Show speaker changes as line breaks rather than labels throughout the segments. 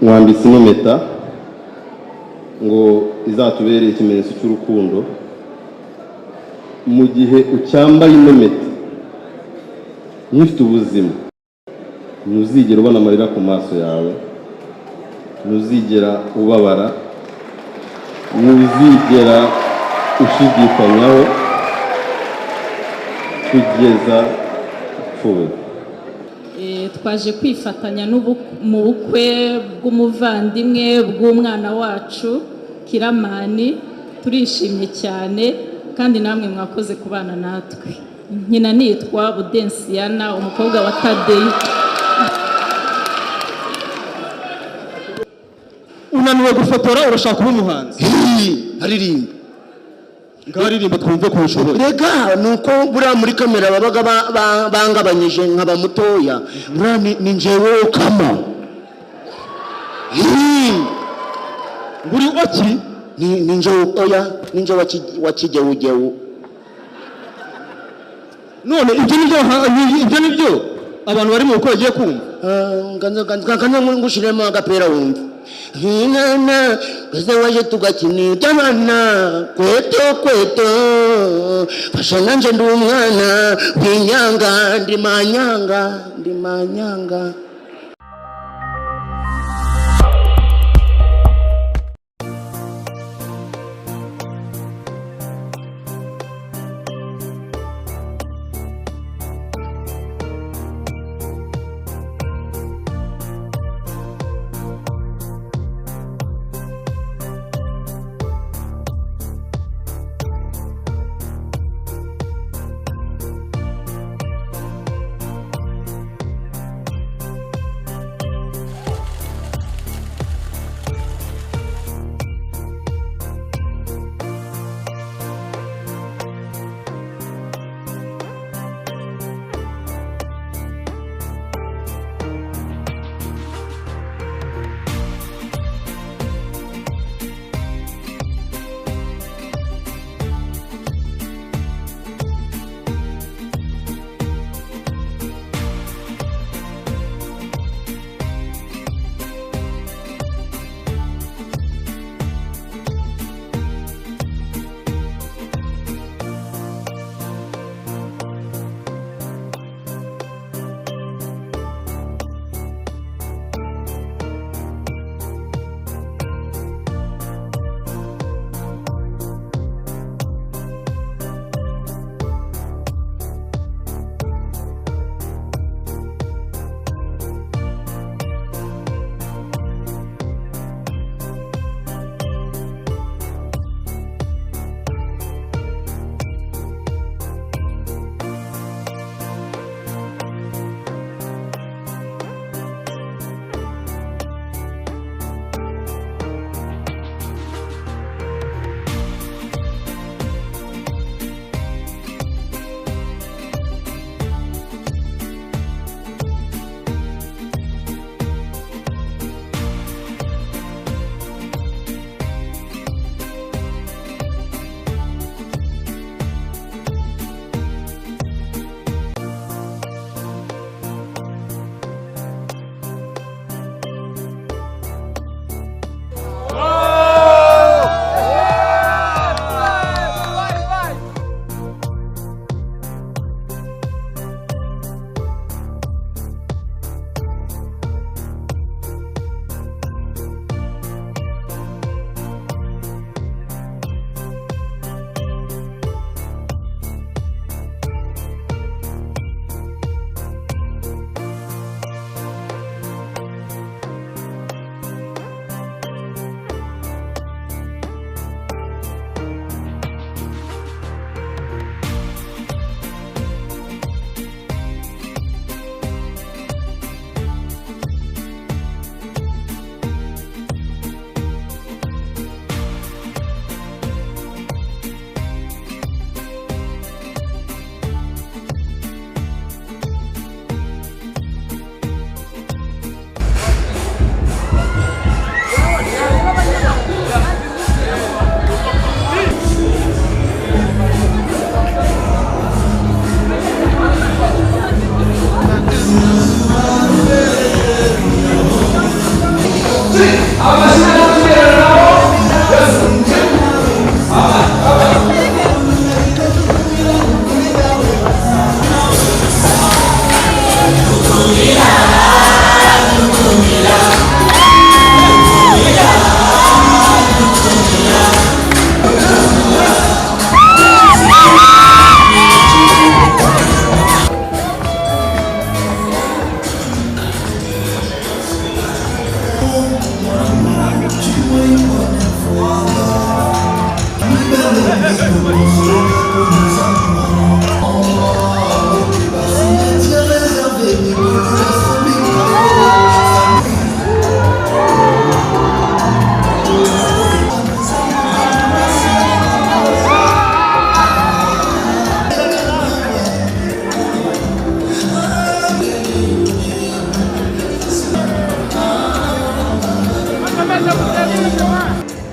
mwambitse ino mpeta ngo izatubereye ikimenyetso cy'urukundo. Mu gihe ucyambaye ino mpeta nkifite ubuzima, ntuzigera ubona amarira ku maso yawe, ntuzigera ubabara, ntuzigera ushidikanyaho kugeza upfuye.
Twaje kwifatanya mu bukwe bw'umuvandimwe bw'umwana wacu Kiramani. Turishimye cyane kandi namwe mwakoze kubana natwe. Nkina nitwa Budensiyana, umukobwa wa Tadeyo.
Unaniwe gufotora, urashaka kuba umuhanzi?
Aririmba.
Ngaririmba twumve ko ushoboye.
Rega nuko buriya muri kamera babaga bangabanyije nkaba mutoya. Buriya ni njyewe kama.
Buri waki?
Ni njyewe oya, ni njyewe wakijewujewu.
None ibyo nibyo abantu bari mu bukwe bagiye kumva.
Ganza ngushiremo agapera wumva. Hinana kaze waje tugakinira tabana kweto fasha nanje ndi umwana w'inyanga ndi manyanga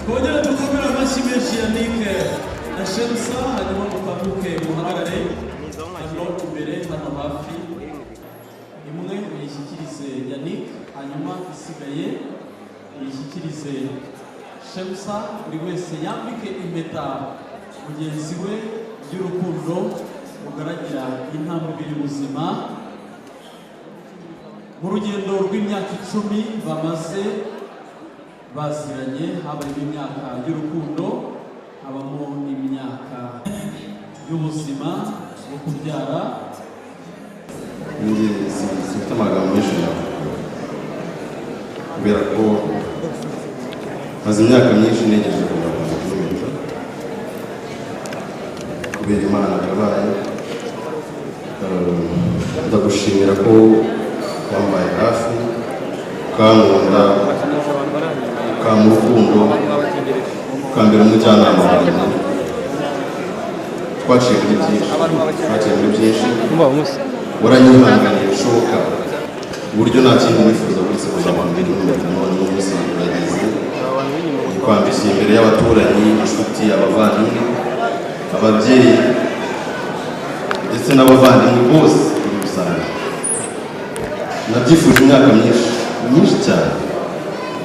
Kongera dukomera amashyi menshi ya Nick na Shemsa, hanyuma mutambuke muhagarare hano imbere hano hafi, imwe uyishyikirize ya Nick, hanyuma isigaye uyishyikirize Shemsa, buri wese yambike impeta mugenzi we y'urukundo rugaragira intambwe ibiri ubuzima mu rugendo rw'imyaka 10 bamaze baziranye, habayemo imyaka y'urukundo, habamo imyaka y'ubuzima bwo kubyara.
Njye sifite amagambo menshi kubera ko maze imyaka myinshi negereje kugaragaza impeta kubera Imana yabaye. Ndagushimira ko wambaye hafi ukankunda ukampa urukundo ukambera umujyanama wanjye. Twaciye muri byinshi waranyihanganiye bishoboka uburyo nta kindi wifuza wese kuzamambira impeta, none n'umunsi urageze kwambishya imbere y'abaturanyi, inshuti, abavandimwe, ababyeyi ndetse n'abavandimwe bose muri rusange. Nabyifuje imyaka myinshi cyane,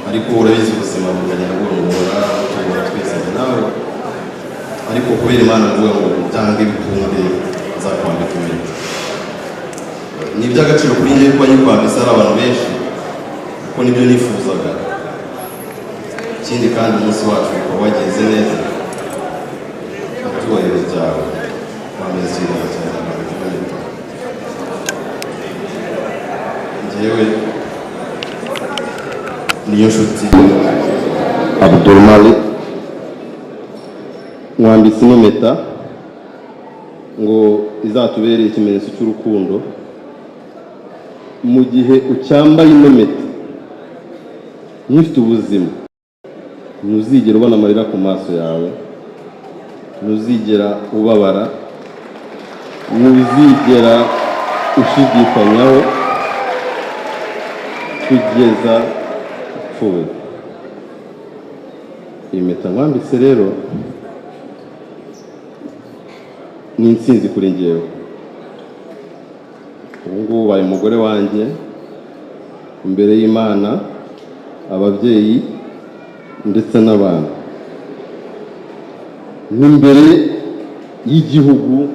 ariko urabizi ubuzima bugenda bwongora tubona twese nawe, ariko kubera Imana mvuga ngo byange bikunde nzakwambika impeta. Ni iby'agaciro kuri njye kuba nyikwambisa ari abantu benshi kuko nibyo nifuzaga. Ikindi kandi umunsi wacu ukaba wagenze neza mu cyubahiro cyawe, wameze neza cyane. Njyewe niyo nshuti Abdul Malik mwambitse ino mpeta ngo izatubere ikimenyetso cy'urukundo. Mu gihe ucyambaye ino mpeta nkifite ubuzima, ntuzigera ubona amarira ku maso yawe, ntuzigera ubabara, ntuzigera ushidikanyaho kugeza upfuye. Iyi mpeta mwambitse rero ni intsinzi kuri njyewe. Ubu ngubu ubaye umugore wanjye imbere y'Imana, ababyeyi ndetse n'abantu, n'imbere y'igihugu.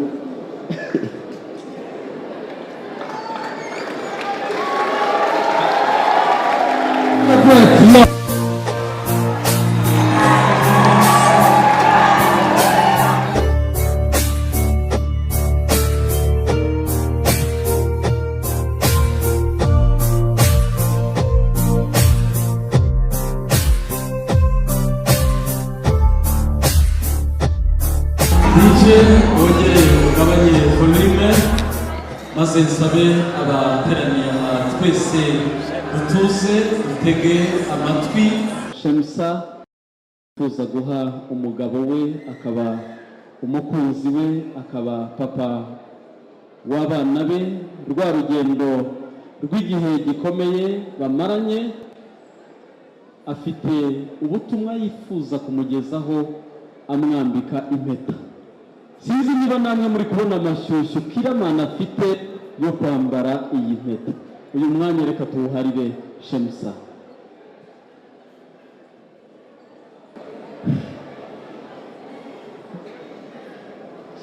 wongere ugabanye volume maze nsabe abateraniye aha twese dutuze dutege amatwi.
Shemsa tuza guha umugabo we, akaba umukunzi we, akaba papa w'abana be, rwa rugendo rw'igihe gikomeye bamaranye, afite ubutumwa yifuza kumugezaho amwambika impeta. Sinzi niba namwe muri kubona amashyushyu Kiramana afite yo kwambara iyi mpeta. Uyu mwanya reka tuwuharire Shemsa.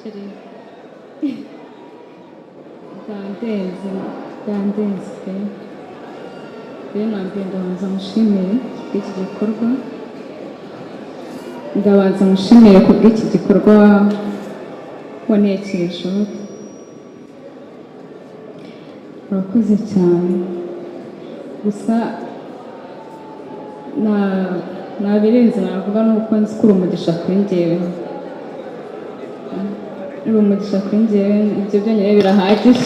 sheri byandenze pe rero nambwiye ndabanza mushimire bw'iki gikorwa ndabanza mushimire ku bw'iki gikorwa wanekejeho urakoze cyane gusa nabirenze navuga nuko nzi ko uri umugisha kuri njyewe uri umugisha kuri njyewe ibyo byonyine birahagije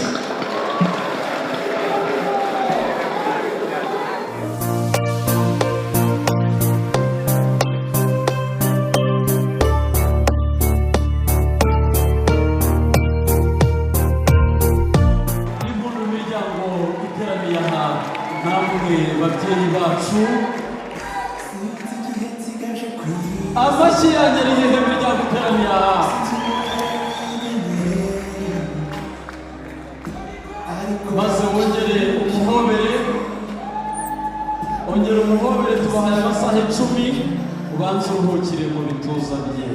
babyeyi bacu amashyi yanyeri hehe miryango iteraniye aha maze wongere umuhobere tubahaye amasaha 10 ubanze uruhukire mu bituza bye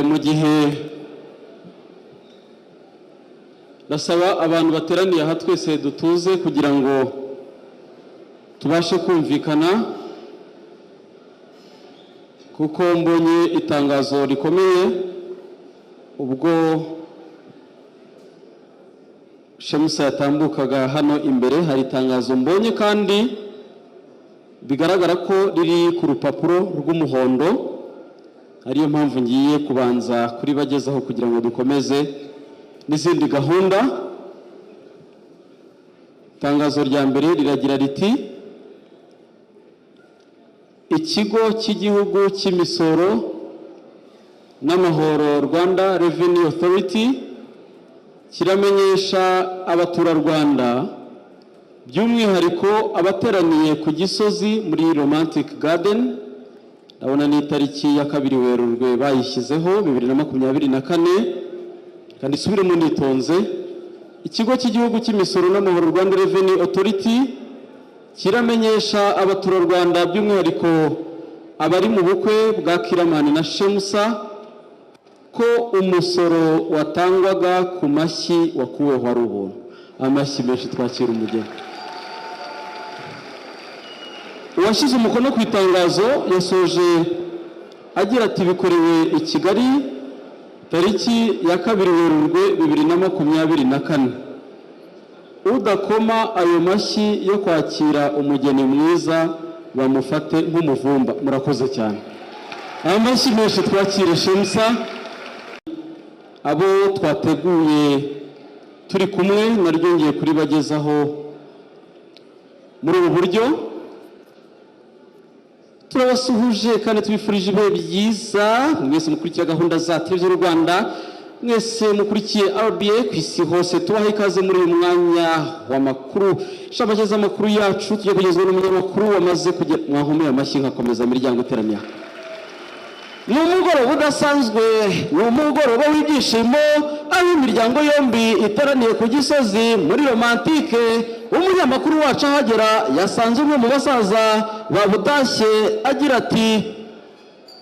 mu gihe ndasaba abantu bateraniye aha twese dutuze kugira ngo tubashe kumvikana kuko mbonye itangazo rikomeye ubwo Shemusa yatambukaga hano imbere hari itangazo mbonye kandi bigaragara ko riri ku rupapuro rw'umuhondo ariyo mpamvu ngiye kubanza kuri bagezaho kugira ngo dukomeze n'izindi gahunda. Itangazo rya mbere riragira riti ikigo cy'igihugu cy'imisoro n'amahoro Rwanda Revenue Authority kiramenyesha abaturarwanda by'umwihariko abateraniye ku Gisozi muri Romantic Garden. Ndabona ni itariki ya 2 Werurwe bayishyizeho 2024 kandi subiremo nitonze. Ikigo cy'igihugu cy'imisoro n'amahoro Rwanda Revenue Authority kiramenyesha abaturarwanda by'umwihariko abari mu bukwe bwa Kiramani na Shemusa ko umusoro watangwaga ku mashyi wakuweho ari ubuntu. Amashyi menshi twakira umugeni. Uwashyize umukono ku itangazo yasoje agira ati bikorewe i Kigali tariki ya 2 Werurwe 2024. udakoma ayo mashyi yo kwakira umugeni mwiza bamufate nk'umuvumba. Murakoze cyane. Amashyi menshi twakire Shemsa. Abo twateguye turi kumwe naryongeye kuri bagezaho muri ubu buryo. Turabasuhuje kandi tubifurije ibihe byiza mwese mukurikiye gahunda za televiziyo y'u Rwanda, mwese mukurikiye RBA ku isi hose. Tubaha ikaze muri uyu mwanya w'amakuru, shabageza amakuru yacu tujye kugezwa n'umunyamakuru wamaze kugera. Mwahomeye amashyi nkakomeza imiryango iteranya. Ni umugoroba udasanzwe, ni umugoroba w'ibyishimo, aho imiryango yombi iteraniye ku Gisozi muri Romantike. Umunyamakuru wacu ahagera yasanze umwe mu basaza babutashye agira ati,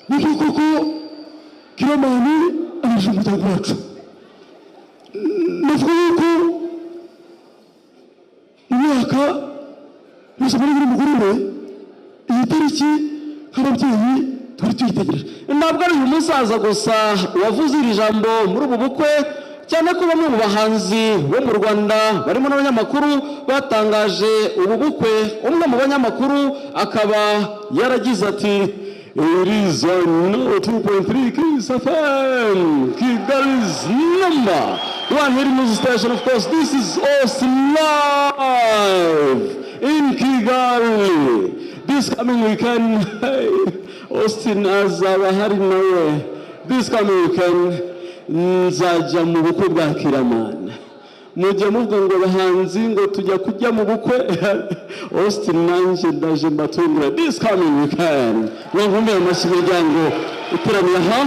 "Niko koko Kiramani aje umuryango wacu. Navuga yuko imyaka yose muri buri mugoroba iyi tariki nk'ababyeyi twari tuyitegereje." Ntabwo ari uyu musaza gusa wavuze iri jambo muri ubu bukwe, cyane ko bamwe mu bahanzi bo mu Rwanda barimo n'abanyamakuru batangaje ubu bukwe. Umwe mu banyamakuru akaba yaragize ati, "It is on 2.3 Kiss FM, Kigali's number one hit music station. Of course, this is Austin live in Kigali. This coming weekend, hey, Austin azaba hari nawe. This coming weekend nzajya mu bukwe bwa Kiramani. Mujya muvuga ngo bahanzi ngo tujya kujya mu bukwe, Austin nanjye ndaje mbatungura this coming weekend." Mwahomeye amashyi imiryango iteraniye aha.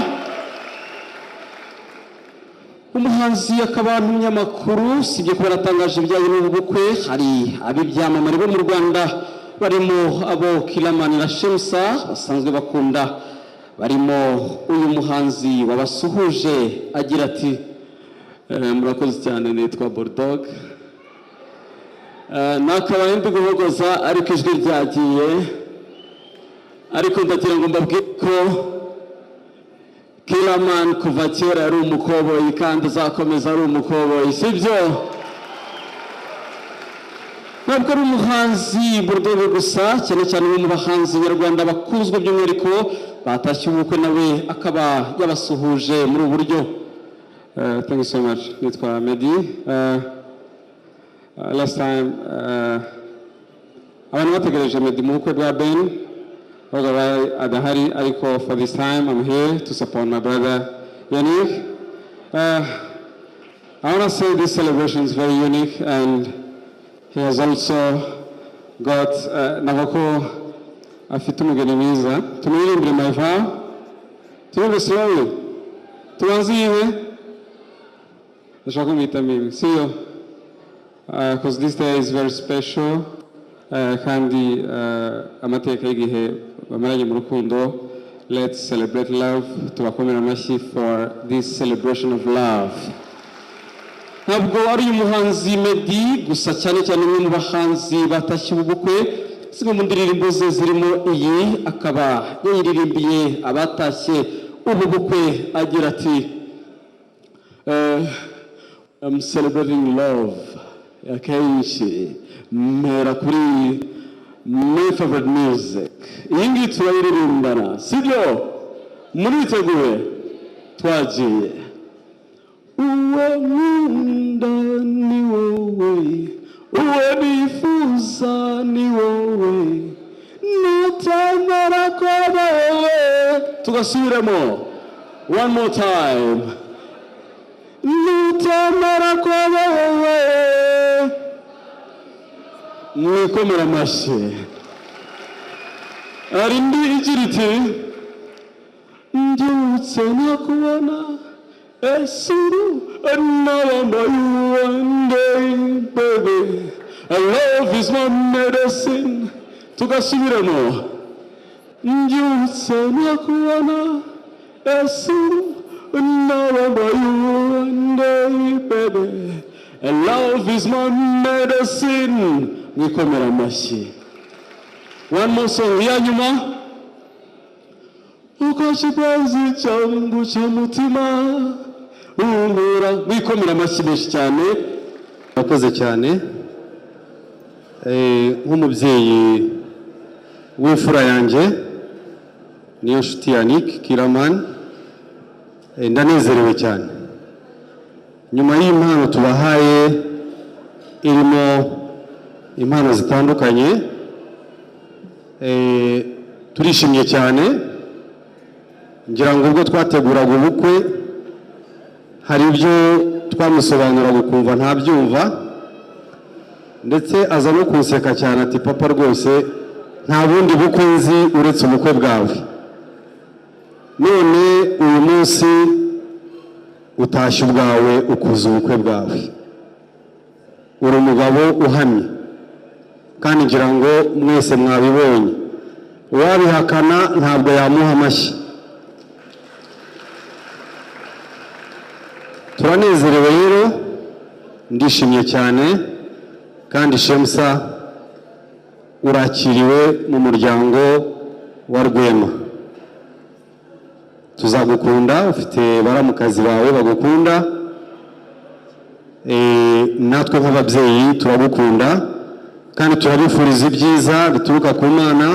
Umuhanzi akaba n'umunyamakuru sibye kuba aratangaje ibijyanye n'ubu bukwe. Hari abibyamamare bo mu Rwanda barimo abo Kiramani na Shemsa basanzwe bakunda, barimo uyu muhanzi wabasuhuje agira ati, "Murakoze cyane, nitwa Bulldog." Nakabaye ndi guhogoza ariko ijwi ryagiye, ariko ndagira ngo mbabwire ko Kiramani kuva kera ari umukoboyi kandi azakomeza ari umukoboyi, sibyo? Ntabwo ari umuhanzi Bulldog gusa, cyane cyane umwe mu bahanzi nyarwanda bakunzwe by'umwihariko batashye ubukwe nawe akaba yabasuhuje muri ubu buryo. Thank you so much. Nitwa Medi. Last time abantu bategereje Medi mu bukwe bwa Ben bagabaye adahari, ariko for this time I'm here to support my brother Yannick. I want to say this celebration is very unique, and he has also got nabako afite umugeni mwiza. Tumuririmbire my vow. Tumuririmbire slowly. Tuanziwe. Ndashaka kumwita mimi. Siyo? Because this day is very special. Kandi amateka y'igihe bamaranye mu rukundo. Let's celebrate love. Tubakomera amashyi for this celebration of love. Ntabwo ari umuhanzi Medi gusa, cyane cyane umwe mu bahanzi batashye ubukwe. Zimwe mu ndirimbo ze zirimo iyi, akaba yayiririmbiye abatashye ubu bukwe agira ati, "I'm celebrating love." Akenshi mera kuri my favorite music. Iyi ngiyi turayiririmbana, sibyo? Muriteguye? Twagiye. Uwe nkunda ni wowe, uwe nifuza ni wowe, nutemera ko wowe. Tugasubiremo one more time. Nutemera ko wowe. Mwikomera amashyi. Hari indi igira iti, "Mbyutse nakubona esuru anabamba you one day baby, love is my medicine." Tugasubiremo. Mbyutse nakubona esuru anabamba you one day baby, love is my medicine. Mwikomera amashyi. One more song ya nyuma. Uko kipenzi changu cha mutima uhura. Mwikomera amashyi menshi cyane.
Murakoze cyane.
nk'umubyeyi w'imfura yanjye niyo nshuti Yannick Kiraman, ndanezerewe cyane nyuma y'impano tubahaye irimo impano zitandukanye. Turishimye cyane, ngira ngo ubwo twateguraga ubukwe hari ibyo twamusobanuraga ukumva ntabyumva, ndetse aza no kunseka cyane ati papa rwose nta bundi bukwe nzi uretse ubukwe bwawe. None uyu munsi utashye ubwawe ukuza ubukwe bwawe, uri umugabo uhamye kandi ngira ngo mwese mwabibonye, uwabihakana ntabwo yamuha amashyi. Turanezerewe rero, ndishimye cyane, kandi Shemsa urakiriwe mu muryango wa Rwema. Tuzagukunda, ufite baramukazi bawe bagukunda, natwe nk'ababyeyi turagukunda kandi turabifuriza ibyiza bituruka ku Mana.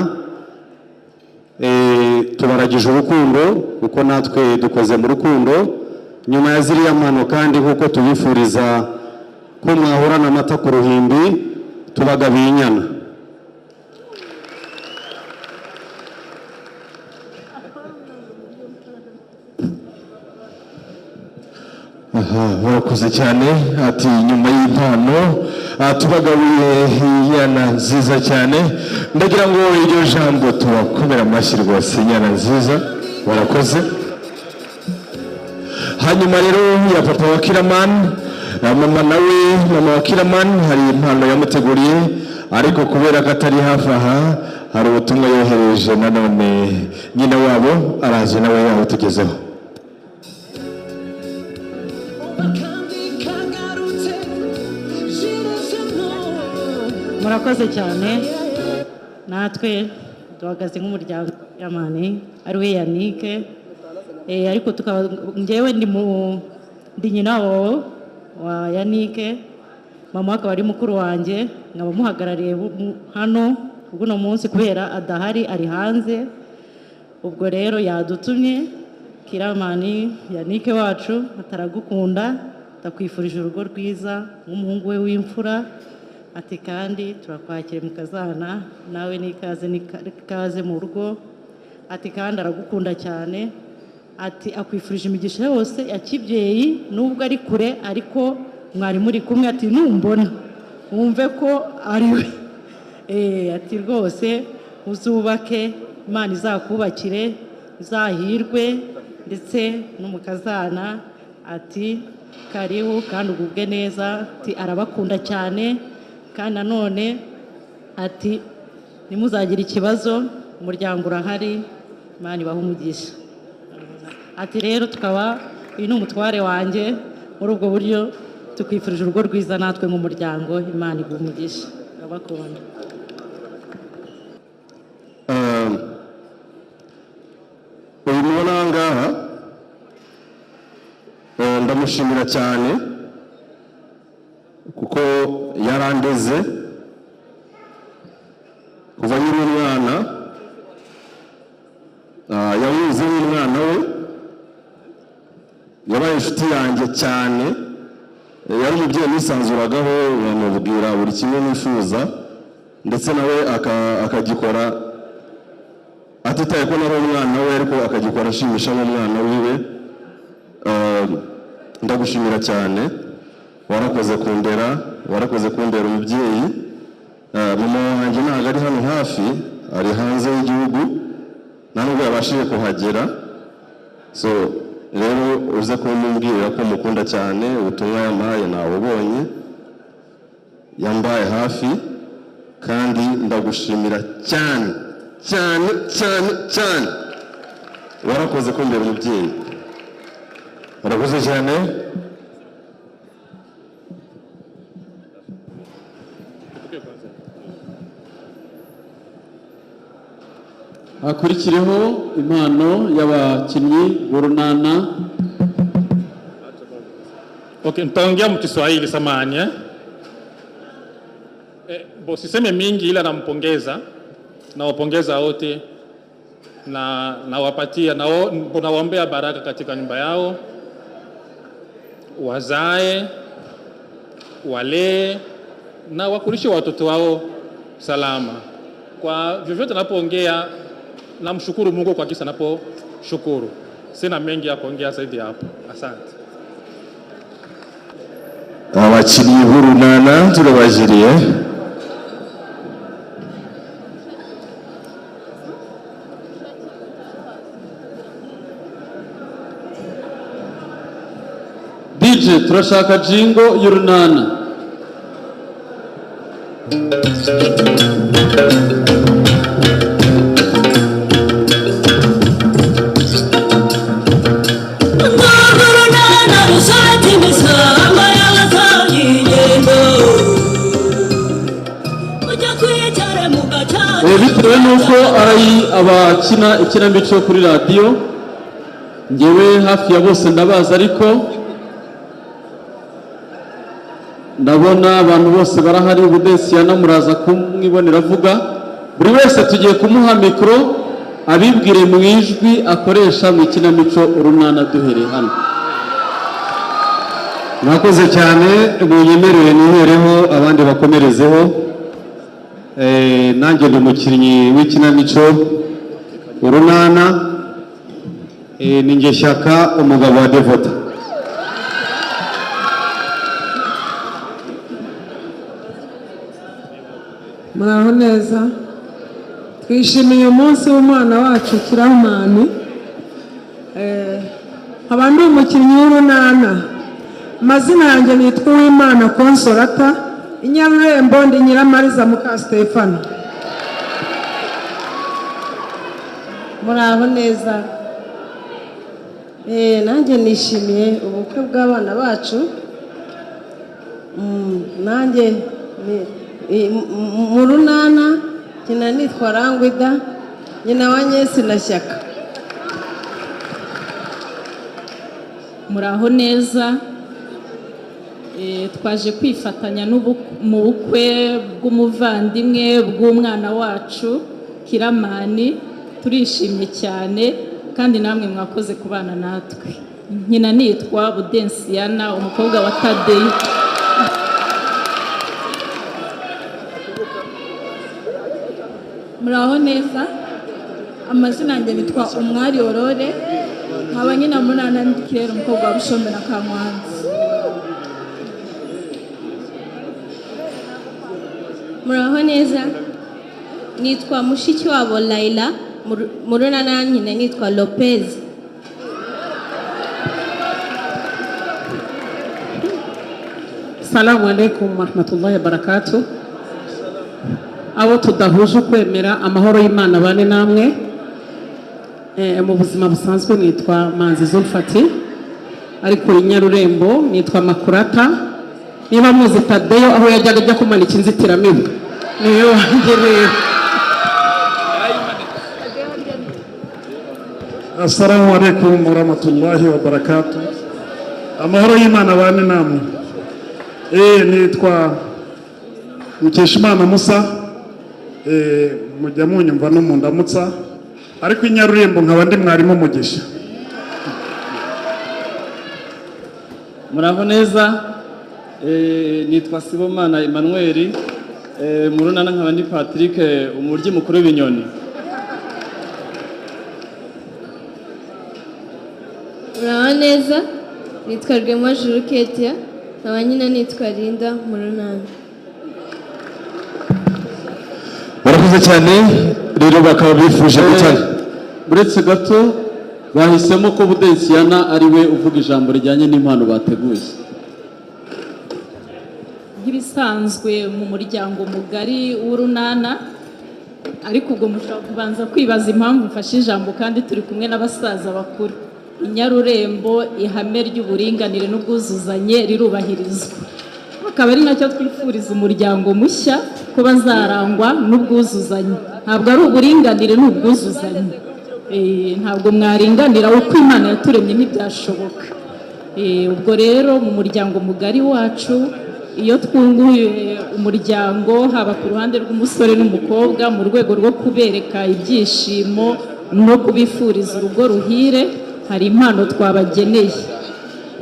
Tubaragije urukundo kuko natwe dukoze mu rukundo nyuma ya ziriya mpano, kandi nk'uko tubifuriza ko mwahorana amata ku ruhimbi, tubagabiye inyana.
Murakoze cyane. Ati nyuma y'impano tubagabiye inyana nziza cyane. Ndagira ngo iryo jambo tubakomera amashyi rwose, inyana nziza, barakoze. Hanyuma rero ya papa wa Kiraman, mama nawe, mama wa Kiraman hari impano yamuteguriye, ariko kubera ko atari hafi aha hari ubutumwa yohereje nanone nyina wabo, araje nawe yawutugezeho.
Murakoze cyane, natwe duhagaze nk'umuryango Kiraman ari we Yannick, ariko tukaba njyewe ndi nyina wa Yannick, mama akaba ari mukuru wanjye, nkaba muhagarariye hano uno munsi kubera adahari, ari hanze. Ubwo rero yadutumye Kiraman, Yannick wacu ataragukunda, takwifurije urugo rwiza nk'umuhungu we w'imfura. Ati kandi turakwakira mukazana, nawe nikaze mu rugo. Ati kandi aragukunda cyane, ati akwifurije imigisha yose ya kibyeyi, nubwo ari kure ariko mwari muri kumwe. Ati numbona wumve ko ari we. Ati rwose uzubake, Imana izakubakire, izahirwe, ndetse n'umukazana. Ati karibu kandi ugubwe neza. Ati arabakunda cyane, kandi nanone ati nimuzagire ikibazo, umuryango urahari, Imana ibahe umugisha. Ati rero tukaba uyu ni umutware wanjye, muri ubwo buryo tukwifurije urugo rwiza natwe nk'umuryango, Imana iguhe umugisha. Abakunda
uyu mubona aha ngaha, ndamushimira cyane kuko yarandeze kuva nyiri umwana, yawize n'umwana we, yabaye inshuti yanjye cyane, yari umubyeyi nisanzuragaho, yamubwira buri kimwe nifuza, ndetse nawe akagikora atitaye ko nari umwana we, ariko akagikora ashimisha n'umwana wiwe. Ndagushimira cyane, warakoze kundera, warakoze kundera umubyeyi. Mama wanjye ntabwo ari hano hafi, ari hanze y'igihugu, nta nubwo yabashije kuhagera. So rero uze kumubwira ko mukunda cyane, ubutumwa yampaye nawubonye, yambaye hafi, kandi ndagushimira cyane cyane cyane cyane. Warakoze kundera umubyeyi, warakoze cyane.
Hakurikireho impano y'abakinnyi b'urunana.
Okay, nitaongea mu Kiswahili samahani. siseme mingi ila nampongeza, nawapongeza wote na nawapatia nawaombea baraka katika nyumba yao, wazae, walee na wakulishe watoto wao salama. Kwa vyovyote napoongea namshukuru Mungu kwa kisa naposhukuru. Sina mengi ya kuongea zaidi hapo. Asante.
Abakinnyi b'urunana turabajiriye.
DJ turashaka jingo y'urunana. Bitewe nuko ari abakina ikinamico kuri radio, ngewe hafi ya bose ndabaza, ariko ndabona abantu bose barahari. Budensiyana muraza kumwibonera avuga, buri wese tugiye kumuha mikro abibwire mu ijwi akoresha mu ikinamico urunana duhereye hano.
Mwakoze cyane, munyemerere nihereho abandi bakomerezeho. Nanjye ndi umukinnyi w'ikinamico urunana, ni nge Shyaka umugabo wa Devota.
Muraho neza, twishimiye umunsi w'umwana wacu Kiramani. Nkaba ndi umukinnyi w'urunana, amazina yanjye nitwa Uwimana Consolata, Inyarurembo ndi Nyiramariza muka Stefano.
Muraho neza, nanjye nishimiye ubukwe bw'abana bacu. Nanjye mu runana nyina nitwa Rangwida, nyina wa Nyesi na Shyaka.
Muraho neza, twaje kwifatanya mu bukwe bw'umuvandimwe bw'umwana wacu Kiramani. Turishimye cyane kandi namwe mwakoze kubana natwe. Nyina nitwa Budensiyana, umukobwa wa Tadeyo.
Muraho neza, amazina yanjye nitwa Umwari Aurore, nkaba nyina munana ndikirera umukobwa wa Bushombe na Kankwanzi.
Muraho neza, nitwa Mushikiwabo Laila, mu runana nyina nitwa Lopez.
Assalamu alaikum warahmatullahi wabarakatuh. Abo tudahuje kwemera, amahoro y'Imana bane namwe. Mu buzima busanzwe nitwa Manzi Zulfati, ariko Inyarurembo nitwa Makurata. Niba muzi Tadeyo aho yajyaga ajya kumanika inzitiramibu, niyo wanjye rero.
Assalamu alaikum warahmatullahi wabarakatuh. Amahoro y'Imana bane namwe. Nitwa Mukeshimana Musa, mujya munyumva no mu ndamutsa, ariko Inyarurembo nkaba ndi mwarimu Mugisha.
Muraho neza, nitwa Sibomana Emmanuel, mu runana nkaba ndi Patrick umuryi mukuru w'ibinyoni.
Muraho neza, nitwa Rwema Juru Ketia, nkaba nyina nitwa Linda mu runana.
Barakoze cyane, rero bakaba bifuje gutanga.
Buretse gato bahisemo ko Budensiyana ari we uvuga ijambo rijyanye n'impano bateguye.
Nk'ibisanzwe mu muryango mugari w'urunana, ariko ubwo mushobora kubanza kwibaza impamvu mfashe ijambo kandi turi kumwe n'abasaza bakuru. Inyarurembo ihame ry'uburinganire n'ubwuzuzanye rirubahirizwa, akaba ari nacyo twifuriza umuryango mushya ko bazarangwa n'ubwuzuzanye. Ntabwo ari uburinganire n'ubwuzuzanye, ntabwo mwaringanira uko Imana yaturemye ntibyashoboka. Ubwo rero mu muryango mugari wacu iyo twunguye umuryango haba ku ruhande rw'umusore n'umukobwa mu rwego rwo kubereka ibyishimo no kubifuriza urugo ruhire, hari impano twabageneye.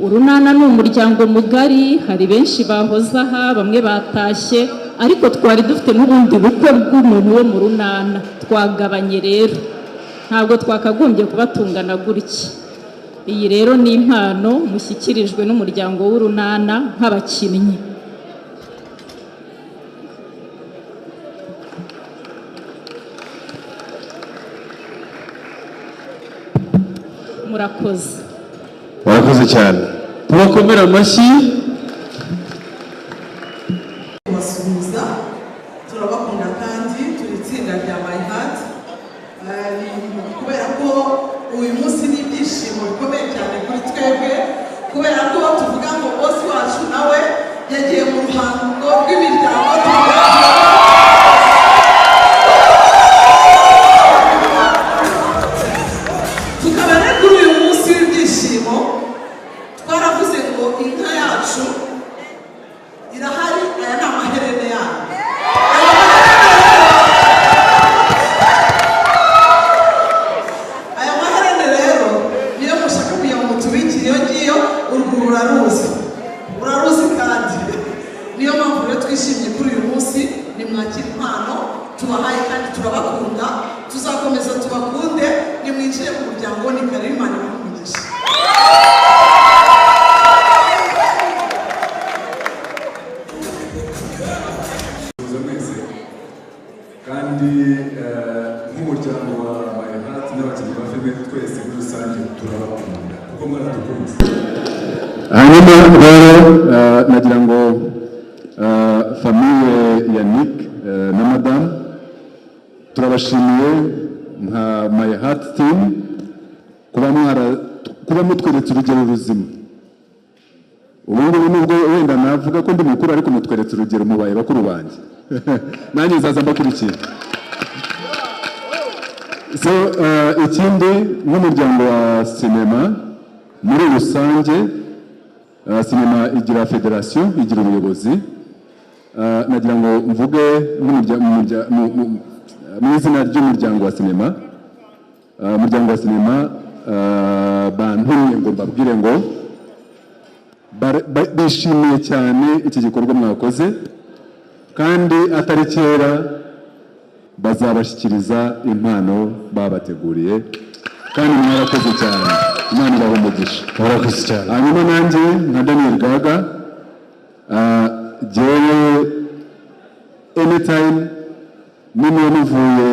Urunana ni umuryango mugari, hari benshi bahoze aha, bamwe batashye, ariko twari dufite n'ubundi bukwe bw'umuntu wo mu runana. Twagabanye rero, ntabwo twakagombye kubatungana gutya. Iyi rero ni impano mushyikirijwe n'umuryango w'urunana nk'abakinnyi. Murakoze.
Murakoze cyane. Tubakomera amashyi.
Basuhuza, turabakunda kandi turi itsinda rya My Heart. Kubera ko uyu munsi ni ibyishimo bikomeye cyane kuri twebwe, kubera ko tuvuga ngo bosi wacu nawe yagiye mu ruhango rw'imiryango tukaba rero kuri uyu munsi w'ibyishimo twaravuze ngo inka yacu irahari, aya ni amaherene yayo. Aya maherene rero niyo mushaka kugira ngo mutubikire iyo ngiyo, urwo uraruzi kandi niyo mpamvu rero twishimye kuri uyu munsi. Nimwakira impano tubahaye kandi turabakunda, tuzakomeza tubakunde. Nimwinjire mu muryango, ni karibu, Imana ibahe.
kandi nk'umuryango wa My Heart n'abakinnyi ba filime twese muri rusange turabakunda kuko mwaradukunze.
Hanyuma rero nagira ngo famiye ya Nick na Madame turabashimiye nka My Heart team kuba mutweretse urugero ruzima. Ubu ngubu nubwo wenda navuga ko ndi mukuru, ariko mutweretse urugero, mubaye bakuru banjye. Nanjye nzaza mbakurikiye. So ikindi nk'umuryango wa sinema muri rusange, sinema igira federasiyo, igira ubuyobozi. Nagira ngo mvuge mu izina ry'umuryango wa sinema. Umuryango wa sinema bantumye ngo mbabwire ngo bishimiye cyane iki gikorwa mwakoze, kandi atari kera bazabashyikiriza impano babateguriye, kandi mwarakoze cyane. Imana ibahe umugisha. Murakoze cyane. Hanyuma nanjye nka Daniel Gaga, jyewe anytime niba muvuye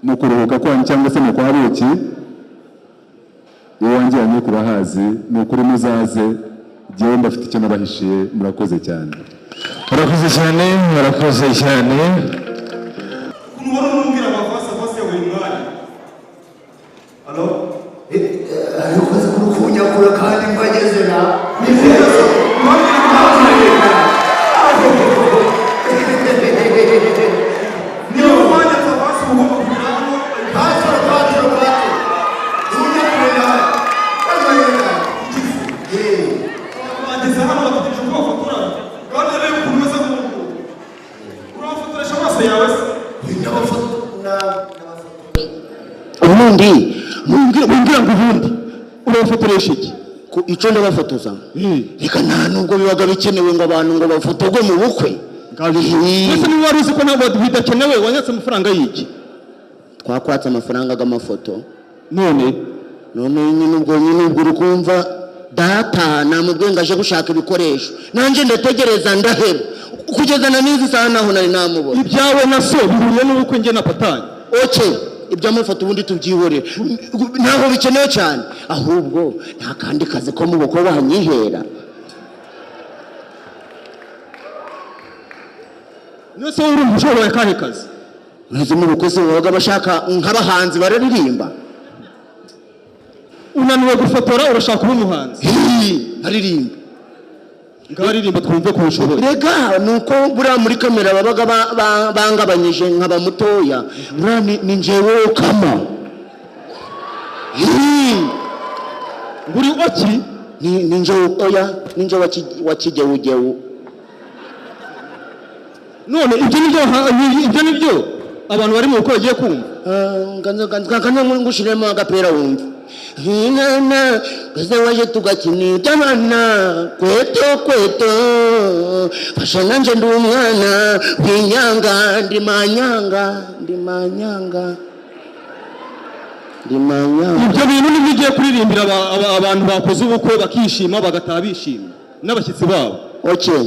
mu kuruhuka kwanyu cyangwa se mu kwa buki, iyo wangiranye kurahazi, ni ukuri muzaze, jyewe mbafite icyo nabahishiye. Murakoze cyane. Murakoze cyane. Murakoze cyane.
Kumubona n'umbwira amavasi ya buri mwanya. Halo?
Ariko se kunyakura kandi mbageze na ubundi mumbwira ngo ubundi urabafotoresha iki? Icyo ndabafotoza reka nta nubwo bibaga bikenewe ngo abantu ngo bafotorwe mu bukwe.
Mbese niba wari uzi ko ntabwo bidakenewe, wanyatse amafaranga y'iki?
Twakwatse amafaranga y'amafoto.
none
nyine ubwo uri kumva data namubwiye ngo aje gushaka ibikoresho, nanjye ndategereza ndaheba kugeza na n'izi saha naho nari namubona.
Ibyawe na so bihuriye n'ubukwe njye na patanye.
Iby'amafoto ubundi tubyihorere, ntabwo bikenewe cyane, ahubwo nta kandi kazi ko mu bukwe banyihera.
Nose uri umushoboye kahe kazi?
Nzi mu bukwe se babaga bashaka nk'abahanzi bararirimba.
Unaniwe gufotora, urashaka kuba umuhanzi?
Aririmba.
Ngaririmba twumve ko ushoboye.
Rega nuko buriya muri kamera babaga bangabanyije nkaba mutoya, buriya ni njyewe kama.
Buri waki?
Ni njyewe oya, ni njyewe wakijewujewu.
none ibyo nibyo abantu bari mu rugo bagiye kumva.
Kanza ngushiremo agapera wumva. Hinana kaze waje tugakina iby'abana kweto fasha nanje ndi umwana w'inyanga ndi manyanga.
Ibyo bintu nibigiye kuririmbira abantu bakoze ubukwe bakishima bagataha bishimye n'abashyitsi babo.
Okay,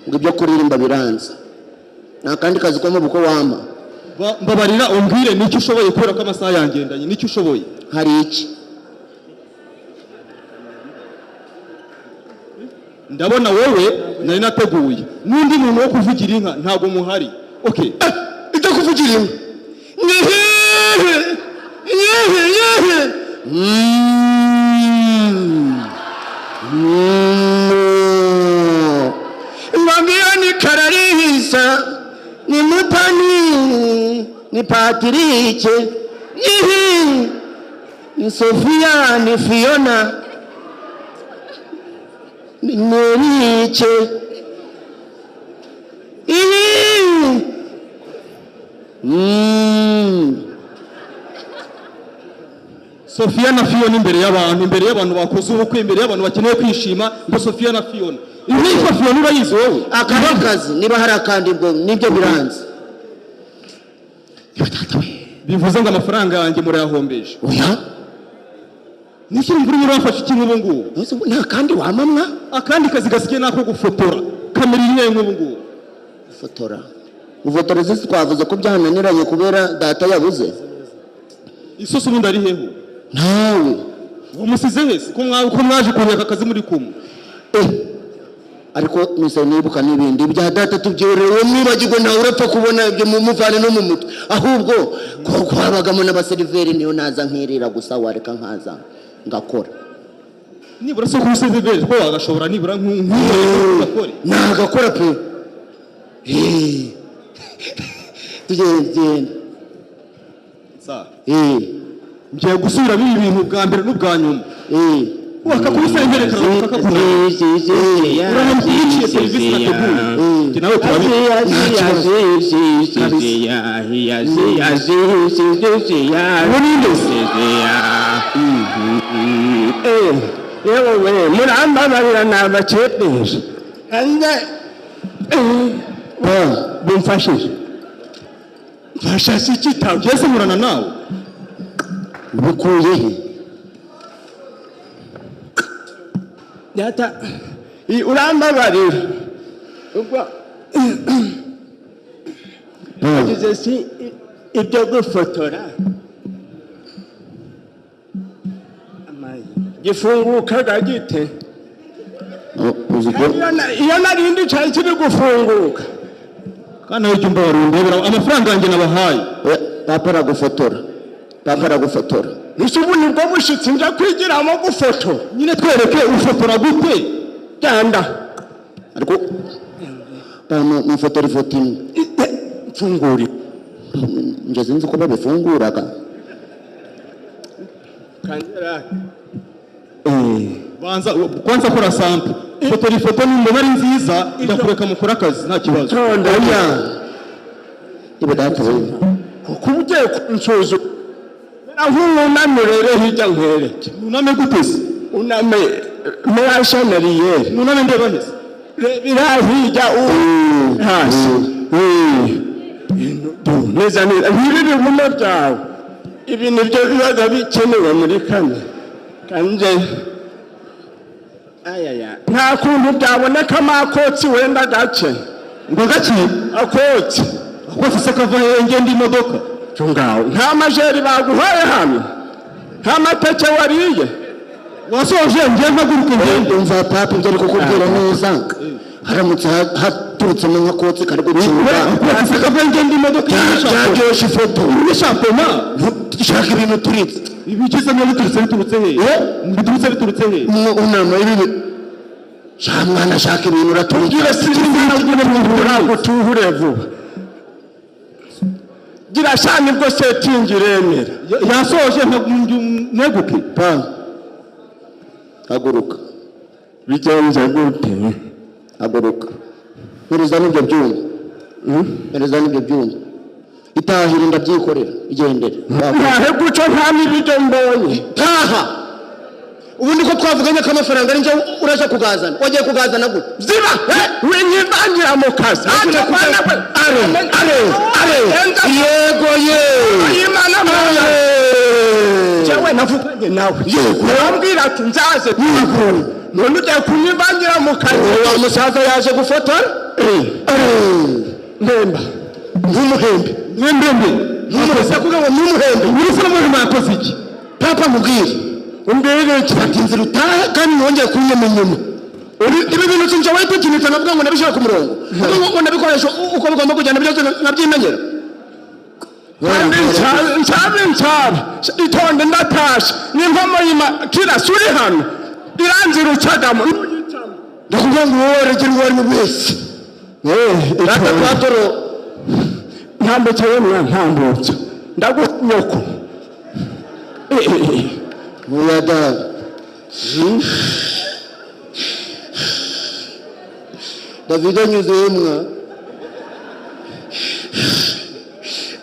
ngo ibyo kuririmba biranze. Nta kandi kazi ko mu bukwe wama.
Mbabarira umbwire nicyo ushoboye kubera ko amasaha yangendanye, nicyo ushoboye.
Hari iki?
Ndabona wowe nari nateguye n'undi muntu wo kuvugira inka ntabwo muhari. Okay,
ita kuvugira inka Ngambia ni Kararisa ni Mutani ni Patrice ni Sofia ni Fiona ni Meriche
Sofia na Fiona imbere y'abantu bakoze ubukwe, imbere y'abantu bakeneye kwishima, ngo Sofia na Fiona. Ibi Fiona urayizi wowe?
Akazi niba hari akandi ngo nibyo biranze.
Bivuze ngo amafaranga yanjye murayahombeje.
Oya.
Niki muri murafasha iki nk'ubu ngubu?
Nta kandi wamamwa?
Akandi kazi gasigaye nako gufotora. Kamera iri nk'ubu ngubu.
Fotora. Ufotora zisi twavuze ko byananiranye kubera data yabuze.
Isoso ubundi ari heho?
Nawe.
Umusize hese ko mwaje kunyaka akazi muri kumwe.
Ariko mise nibuka n'ibindi bya data tubyorewe mwibagirwe ntawe urapfa kubona ibyo mu muvane no mu mutwe. Ahubwo ko habagamo n'abaseriveri niyo naza nkirira gusa wareka nkaza ngakora.
Nibura so ku seriveri ko agashobora nibura nk'ugakore.
Nagakora pe. Tugende.
Ngiye gusubira ibi bintu bwa mbere n'ubwa nyuma. Wakakubisengere kakakuna. Uramukiye service nateguye. Nawe
yewe murambabarira nabacepeje. Bumfashije. Fasha siki tageze murana nawe. Bukuye he? Data urambabarira. Ubwo agize si ibyo gufotora. Amaye. Gifunguka gite? Iyo narindi cyari kiri gufunguka.
Kana ujumba warundebera amafaranga yanjye nabahaye.
Papa aragufotora.
Nisubu nibwo bushitsi nja kwigiramo gufoto. Nyine twereke ufotora gute? Cyanda.
Ariko mufotora ifoto imwe. Mfunguri. Ngeze nzi ko babifunguraga.
Kangera. Banza kwanza kora sample. Fotora ifoto nimbona ari nziza ndakureka mukora akazi nta kibazo.
Oya. Ibe data wewe.
Kubuje kunsozo. Uname rero hirya nkwereke. Uname gutese? Uname murasha nariye. Uname ndeba hese. Birahirya hasi. Neza neza. Nibiri bumwe byawe. Ibi nibyo bibaga bikenewe muri kane. Kanje ayaya. Nta kuntu byaboneka makotsi wenda gace. Ngo gace? Akotsi. Akotsi se kava ngende imodoka. Tungaho nta majeri baguhaye hano nta mateke wariye wasoje ngiye mpaguruka ngende
umva papa ibyo ari kukubwira neza haramutse haturutse mu nkakotsi kari gucunga
akava ngende imodoka
yaryoshe ifoto
n'ishapoma
ishaka ibintu turitse
ibikiza no biturutse he biturutse he
unama ibi shamwana ashaka ibintu uraturika
sinzi nabwo mu tuhure vuba gira shani bwo setting iremera yasoje neguke
haguruka
bigenze gute
haguruka nuriza n'ibyo byuma Perezida n'ibyo byumba itahira ndabyikorera igendere
ntahe guco nta n'ibiryo mbonye
taha ubu niko twavuganye ko amafaranga ari njye uraje kugazana wagiye kugazana gute
ziba winyivangira mu kazi
yego
imana jewe navuganye nawe urambwira ati nzaze none ugiye kunyivangira mu kazi
wa musaza yaje gufotora
mpemba
nk'umuhembe
nk'umuhembe kugira ngo n'umuhembe uretse n'umuntu mwakoze iki
papa mubwire
umbwire
ati inzira utahe kandi nongeye kunyema inyuma ibi bintu sinjye wayitekinitse navuga ngo nabishyira ku murongo ngo nabikoresha uko bigomba kugenda byose nabyimenyera
nsabe itonde ndatashe n'inkomo y'ima kirasi uri hano iranzira ucagamo
ndakubwira ngo wowe regera uwo ari we wese
rata twatoro ntambutse yewe ntambutse ndagunyoko
oya dada David anyuze mwa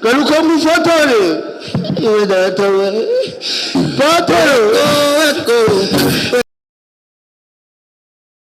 garuka mufotore iwe data we fatoro